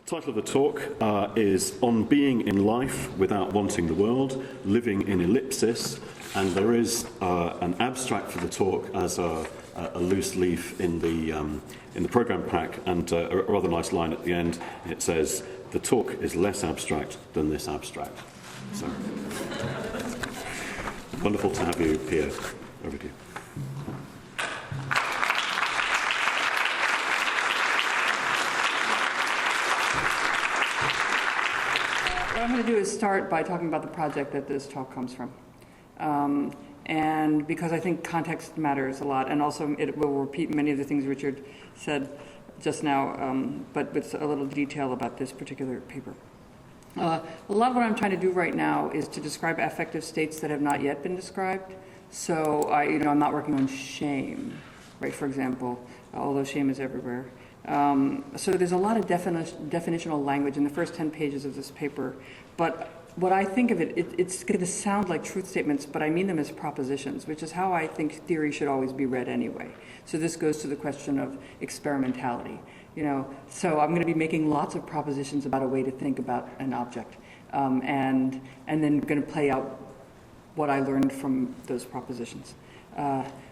Title of the talk is On Being in Life Without Wanting the World, Living in Ellipsis, and there is an abstract for the talk as a loose leaf in the program pack, and a rather nice line at the end. It says, "The talk is less abstract than this abstract." So, wonderful to have you, Pierre. Over to you. What I'm going to do is start by talking about the project that this talk comes from. And because I think context matters a lot, and also it will repeat many of the things Richard said just now, but with a little detail about this particular paper. A lot of what I'm trying to do right now is to describe affective states that have not yet been described. So I'm not working on shame, right, for example, although shame is everywhere. So there's a lot of definitional language in the first 10 pages of this paper, but what I think of it's going to sound like truth statements, but I mean them as propositions, which is how I think theory should always be read anyway. So this goes to the question of experimentality. So I'm going to be making lots of propositions about a way to think about an object, and then going to play out what I learned from those propositions.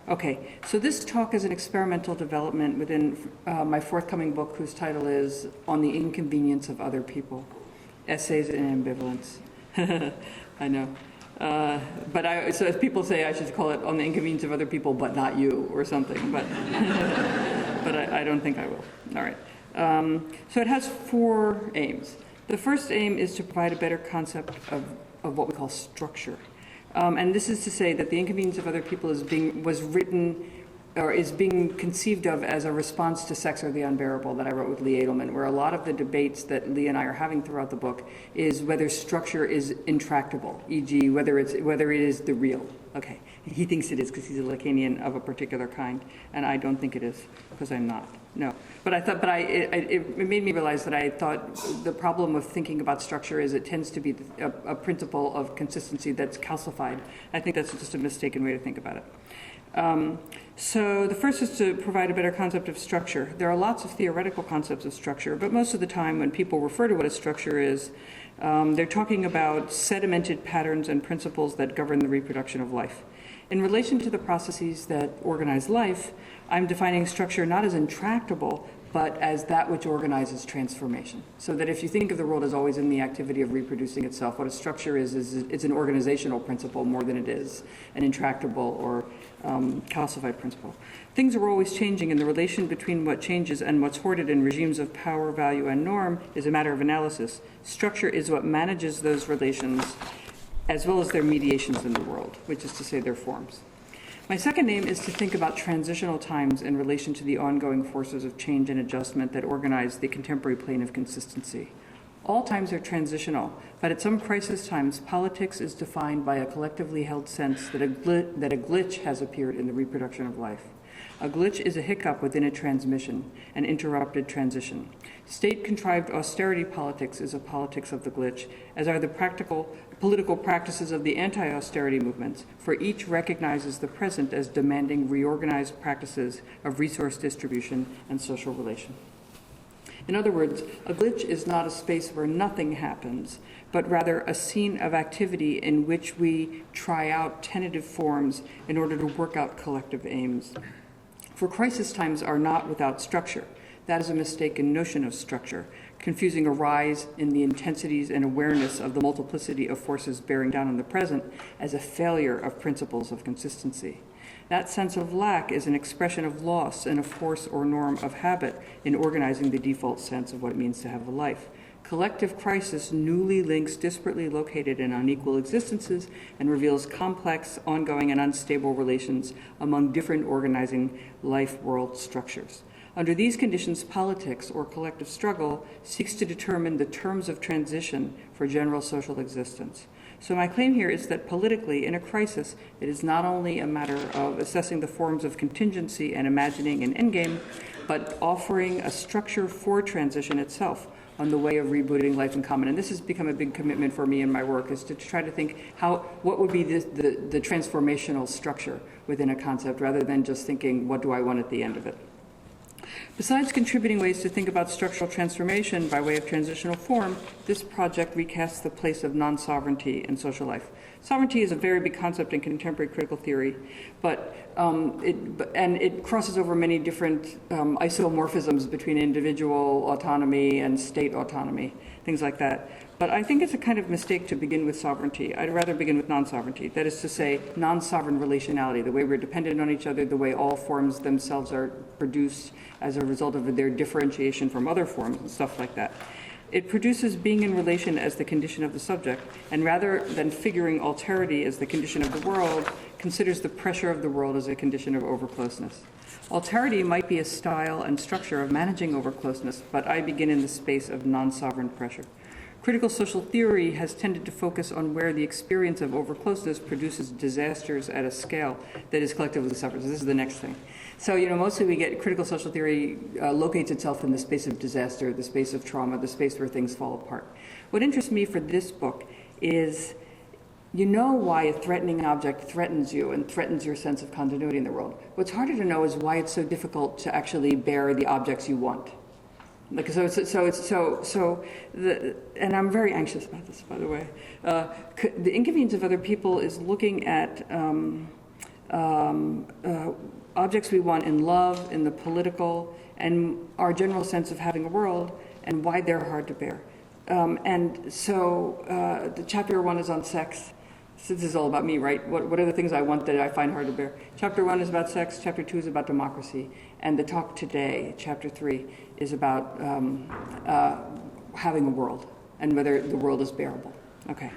Okay, so this talk is an experimental development within my forthcoming book, whose title is On the Inconvenience of Other People, Essays in Ambivalence. I know. So as people say, I should call it On the Inconvenience of Other People, but not you, or something, but, but I don't think I will. All right. So it has 4 aims. The first aim is to provide a better concept of what we call structure. And this is to say that The Inconvenience of Other People is being conceived of as a response to Sex or the Unbearable that I wrote with Lee Edelman, where a lot of the debates that Lee and I are having throughout the book is whether structure is intractable, e.g. whether it is the real. Okay, he thinks it is because he's a Lacanian of a particular kind, and I don't think it is because I'm not. No, but it made me realize that I thought the problem with thinking about structure is it tends to be a principle of consistency that's calcified. I think that's just a mistaken way to think about it. So the first is to provide a better concept of structure. There are lots of theoretical concepts of structure, but most of the time when people refer to what a structure is, they're talking about sedimented patterns and principles that govern the reproduction of life. In relation to the processes that organize life, I'm defining structure not as intractable, but as that which organizes transformation. So that if you think of the world as always in the activity of reproducing itself, what a structure is it's an organizational principle more than it is an intractable or calcified principle. Things are always changing, and the relation between what changes and what's hoarded in regimes of power, value, and norm is a matter of analysis. Structure is what manages those relations as well as their mediations in the world, which is to say their forms. My second aim is to think about transitional times in relation to the ongoing forces of change and adjustment that organize the contemporary plane of consistency. All times are transitional, but at some crisis times, politics is defined by a collectively held sense that a glitch has appeared in the reproduction of life. A glitch is a hiccup within a transmission, an interrupted transition. State-contrived austerity politics is a politics of the glitch, as are the political practices of the anti-austerity movements, for each recognizes the present as demanding reorganized practices of resource distribution and social relation. In other words, a glitch is not a space where nothing happens, but rather a scene of activity in which we try out tentative forms in order to work out collective aims. For crisis times are not without structure. That is a mistaken notion of structure, confusing a rise in the intensities and awareness of the multiplicity of forces bearing down on the present as a failure of principles of consistency. That sense of lack is an expression of loss in a force or norm of habit in organizing the default sense of what it means to have a life. Collective crisis newly links disparately located and unequal existences and reveals complex, ongoing, and unstable relations among different organizing life-world structures. Under these conditions, politics, or collective struggle, seeks to determine the terms of transition for general social existence. So my claim here is that politically, in a crisis, it is not only a matter of assessing the forms of contingency and imagining an endgame, but offering a structure for transition itself on the way of rebooting life in common. And this has become a big commitment for me in my work, is to try to think what would be the transformational structure within a concept, rather than just thinking, what do I want at the end of it? Besides contributing ways to think about structural transformation by way of transitional form, this project recasts the place of non-sovereignty in social life. Sovereignty is a very big concept in contemporary critical theory, but it crosses over many different isomorphisms between individual autonomy and state autonomy, things like that. But I think it's a kind of mistake to begin with sovereignty. I'd rather begin with non-sovereignty. That is to say, non-sovereign relationality, the way we're dependent on each other, the way all forms themselves are produced as a result of their differentiation from other forms and stuff like that. It produces being in relation as the condition of the subject, and rather than figuring alterity as the condition of the world, considers the pressure of the world as a condition of overcloseness. Alterity might be a style and structure of managing overcloseness, but I begin in the space of non-sovereign pressure. Critical social theory has tended to focus on where the experience of overcloseness produces disasters at a scale that is collectively suffered. So this is the next thing. So, mostly we get critical social theory locates itself in the space of disaster, the space of trauma, the space where things fall apart. What interests me for this book is why a threatening object threatens you and threatens your sense of continuity in the world. What's harder to know is why it's so difficult to actually bear the objects you want. And I'm very anxious about this, by the way. The inconvenience of other people is looking at objects we want in love, in the political, and our general sense of having a world, and why they're hard to bear. The chapter 1 is on sex. So this is all about me, right? What are the things I want that I find hard to bear? Chapter 1 is about sex. Chapter 2 is about democracy. And the talk today, chapter 3, is about having a world and whether the world is bearable. Okay.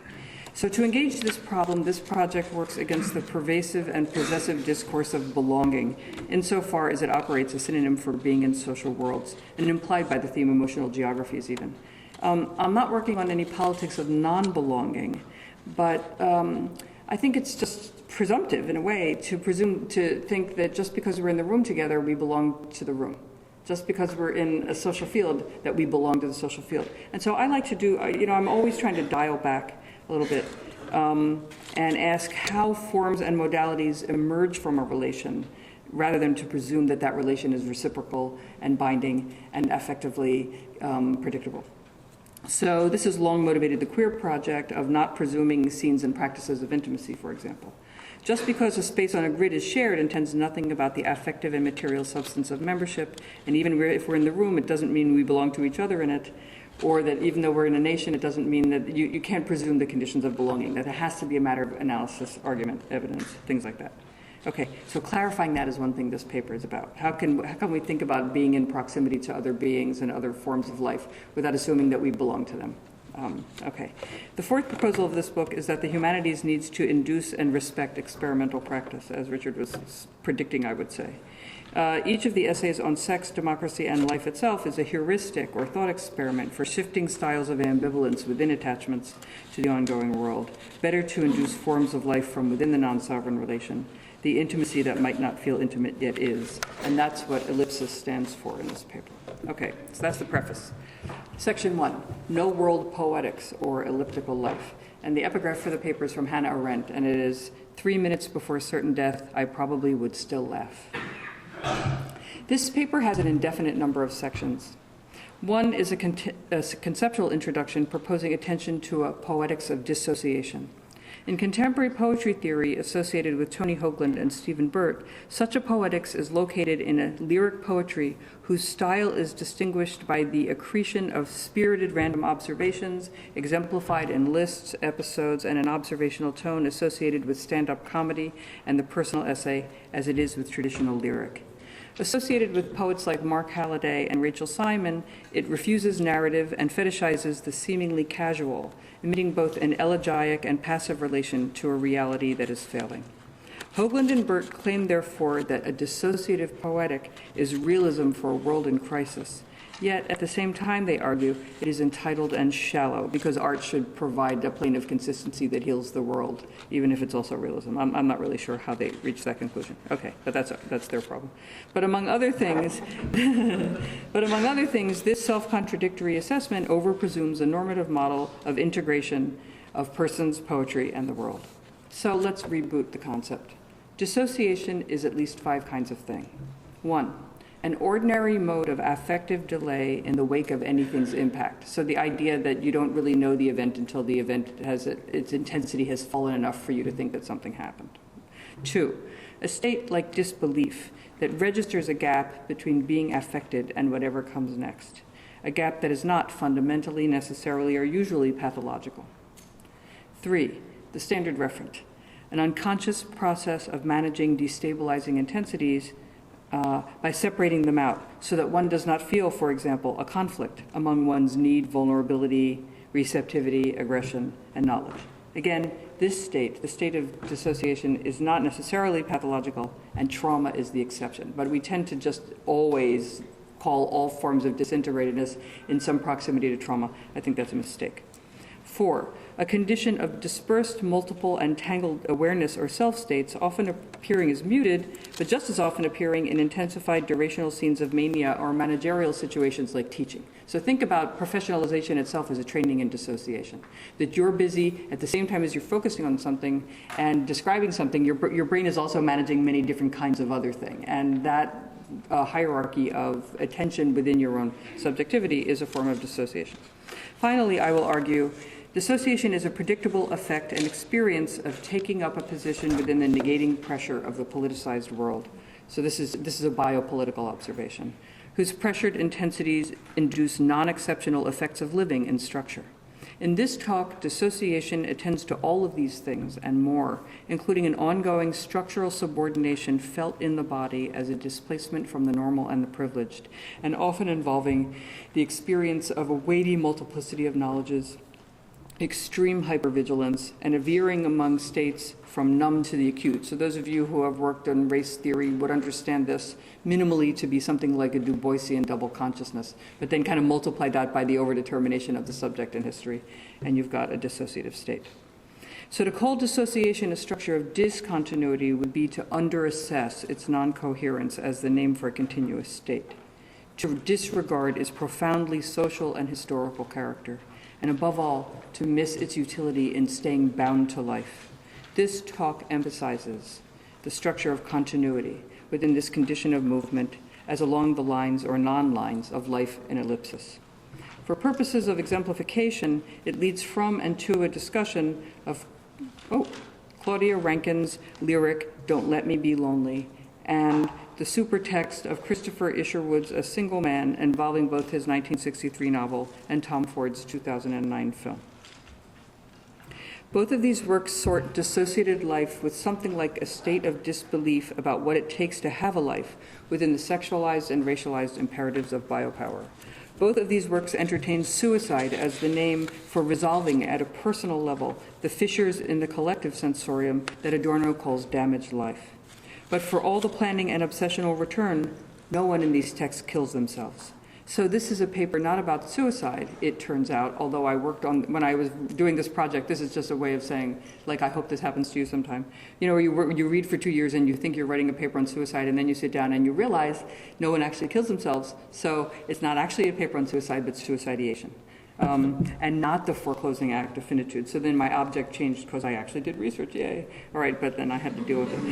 So to engage this problem, this project works against the pervasive and possessive discourse of belonging, insofar as it operates a synonym for being in social worlds, and implied by the theme emotional geographies even. I'm not working on any politics of non-belonging, but I think it's just presumptive in a way to think that just because we're in the room together, we belong to the room. Just because we're in a social field, that we belong to the social field. And so I like to do, I'm always trying to dial back a little bit and ask how forms and modalities emerge from a relation, rather than to presume that that relation is reciprocal and binding and effectively predictable. So this has long motivated the queer project of not presuming scenes and practices of intimacy, for example. Just because a space on a grid is shared intends nothing about the affective and material substance of membership, and even if we're in the room, it doesn't mean we belong to each other in it, or that even though we're in a nation, it doesn't mean that you can't presume the conditions of belonging, that it has to be a matter of analysis, argument, evidence, things like that. Okay, so clarifying that is one thing this paper is about. How can we think about being in proximity to other beings and other forms of life without assuming that we belong to them? Okay. The fourth proposal of this book is that the humanities needs to induce and respect experimental practice, as Richard was predicting, I would say. Each of the essays on sex, democracy, and life itself is a heuristic or thought experiment for shifting styles of ambivalence within attachments to the ongoing world, better to induce forms of life from within the non-sovereign relation, the intimacy that might not feel intimate yet is. And that's what ellipsis stands for in this paper. Okay, so that's the preface. Section 1, No World Poetics, or Elliptical Life. And the epigraph for the paper is from Hannah Arendt, and it is, 3 minutes before certain death, I probably would still laugh. This paper has an indefinite number of sections. One is a conceptual introduction proposing attention to a poetics of dissociation. In contemporary poetry theory associated with Tony Hoagland and Stephen Burt, such a poetics is located in a lyric poetry whose style is distinguished by the accretion of spirited random observations, exemplified in lists, episodes, and an observational tone associated with stand-up comedy and the personal essay, as it is with traditional lyric. Associated with poets like Mark Halliday and Rachel Simon, it refuses narrative and fetishizes the seemingly casual, emitting both an elegiac and passive relation to a reality that is failing. Hoagland and Burt claim, therefore, that a dissociative poetic is realism for a world in crisis. Yet, at the same time, they argue, it is entitled and shallow, because art should provide a plane of consistency that heals the world, even if it's also realism. I'm not really sure how they reach that conclusion. Okay, but that's their problem. But among other things, this self-contradictory assessment over-presumes a normative model of integration of persons, poetry, and the world. So let's reboot the concept. Dissociation is at least 5 kinds of thing. 1, an ordinary mode of affective delay in the wake of anything's impact. So the idea that you don't really know the event until the event has its intensity has fallen enough for you to think that something happened. 2, a state like disbelief that registers a gap between being affected and whatever comes next, a gap that is not fundamentally, necessarily, or usually pathological. 3, the standard referent, an unconscious process of managing destabilizing intensities by separating them out so that one does not feel, for example, a conflict among one's need, vulnerability, receptivity, aggression, and knowledge. Again, this state, the state of dissociation, is not necessarily pathological, and trauma is the exception. But we tend to just always call all forms of disintegratedness in some proximity to trauma. I think that's a mistake. 4, a condition of dispersed, multiple, and tangled awareness or self states, often appearing as muted, but just as often appearing in intensified durational scenes of mania or managerial situations like teaching. So think about professionalization itself as a training in dissociation. That you're busy at the same time as you're focusing on something and describing something, your brain is also managing many different kinds of other things. And that hierarchy of attention within your own subjectivity is a form of dissociation. Finally, I will argue dissociation is a predictable effect and experience of taking up a position within the negating pressure of the politicized world. So this is a biopolitical observation, whose pressured intensities induce non-exceptional effects of living and structure. In this talk, dissociation attends to all of these things and more, including an ongoing structural subordination felt in the body as a displacement from the normal and the privileged, and often involving the experience of a weighty multiplicity of knowledges, extreme hypervigilance, and a veering among states from numb to the acute. So those of you who have worked on race theory would understand this minimally to be something like a Du Boisian double consciousness, but then kind of multiply that by the overdetermination of the subject in history, and you've got a dissociative state. So to call dissociation a structure of discontinuity would be to underassess its non-coherence as the name for a continuous state, to disregard its profoundly social and historical character, and above all, to miss its utility in staying bound to life. This talk emphasizes the structure of continuity within this condition of movement as along the lines or non-lines of life in ellipsis. For purposes of exemplification, it leads from and to a discussion of Claudia Rankine's lyric, "Don't Let Me Be Lonely," and the supertext of Christopher Isherwood's A Single Man, involving both his 1963 novel and Tom Ford's 2009 film. Both of these works sort dissociated life with something like a state of disbelief about what it takes to have a life within the sexualized and racialized imperatives of biopower. Both of these works entertain suicide as the name for resolving at a personal level the fissures in the collective sensorium that Adorno calls damaged life. But for all the planning and obsessional return, no one in these texts kills themselves. So this is a paper not about suicide, it turns out, although I worked on, when I was doing this project, this is just a way of saying, like, I hope this happens to you sometime. You know, you read for 2 years and you think you're writing a paper on suicide, and then you sit down and you realize no one actually kills themselves. So it's not actually a paper on suicide, but suicidation. And not the foreclosing act of finitude. So then my object changed because I actually did research, yay. All right, but then I had to deal with it.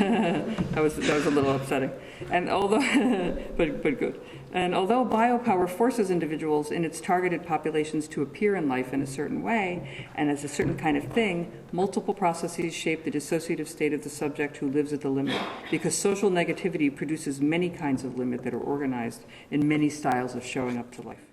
that was a little upsetting. And although, but good. And although biopower forces individuals in its targeted populations to appear in life in a certain way and as a certain kind of thing, multiple processes shape the dissociative state of the subject who lives at the limit, because social negativity produces many kinds of limit that are organized in many styles of showing up to life.